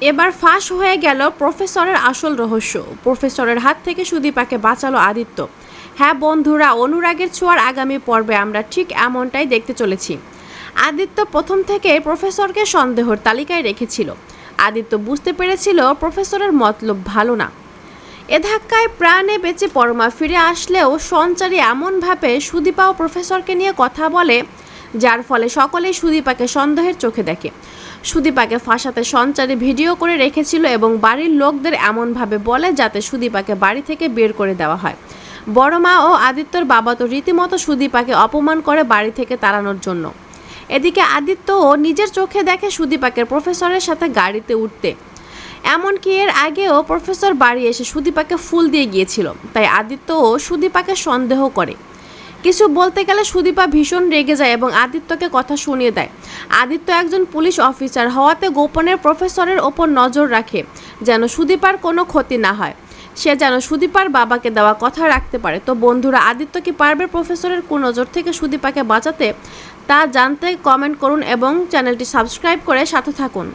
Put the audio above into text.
এবার ফাঁস হয়ে গেল প্রফেসরের আসল রহস্য। প্রফেসরের হাত থেকে সুদীপাকে বাঁচালো আদিত্য। হ্যাঁ বন্ধুরা, অনুরাগের ছোঁয়ার আগামী পর্বে আমরা ঠিক এমনটাই দেখতে চলেছি। আদিত্য প্রথম থেকে প্রফেসরকে সন্দেহর তালিকায় রেখেছিল। আদিত্য বুঝতে পেরেছিল প্রফেসরের মতলব ভালো না। এ ধাক্কায় প্রাণে বেঁচে পরমা ফিরে আসলেও সঞ্চারী এমনভাবে সুদীপা ও প্রফেসরকে নিয়ে কথা বলে, যার ফলে সকলেই সুদীপাকে সন্দেহের চোখে দেখে। সুদীপাকে ফাঁসাতে সঞ্চারী ভিডিও করে রেখেছিল এবং বাড়ির লোকদের এমনভাবে বলে যাতে সুদীপাকে বাড়ি থেকে বের করে দেওয়া হয়। বড় মা ও আদিত্যর বাবা তো রীতিমতো সুদীপাকে অপমান করে বাড়ি থেকে তাড়ানোর জন্য। এদিকে আদিত্যও নিজের চোখে দেখে সুদীপাকে প্রফেসরের সাথে গাড়িতে উঠতে। এমনকি এর আগেও প্রফেসর বাড়ি এসে সুদীপাকে ফুল দিয়ে গিয়েছিল, তাই আদিত্যও সুদীপাকে সন্দেহ করে। কিছু বলতে গেলে সুদীপা ভীষণ রেগে যায় এবং আদিত্যকে কথা শুনিয়ে দেয়। আদিত্য একজন পুলিশ অফিসার হওয়াতে গোপনে প্রফেসরের ওপর নজর রাখে, যেন সুদীপার কোনো ক্ষতি না হয়। সে যেন সুদীপার বাবাকে দেওয়া কথা রাখতে পারে। তো বন্ধুরা, আদিত্য কি পারবে প্রফেসরের কুনজর থেকে সুদীপাকে বাঁচাতে? তা জানতে কমেন্ট করুন এবং চ্যানেলটি সাবস্ক্রাইব করে সাথে থাকুন।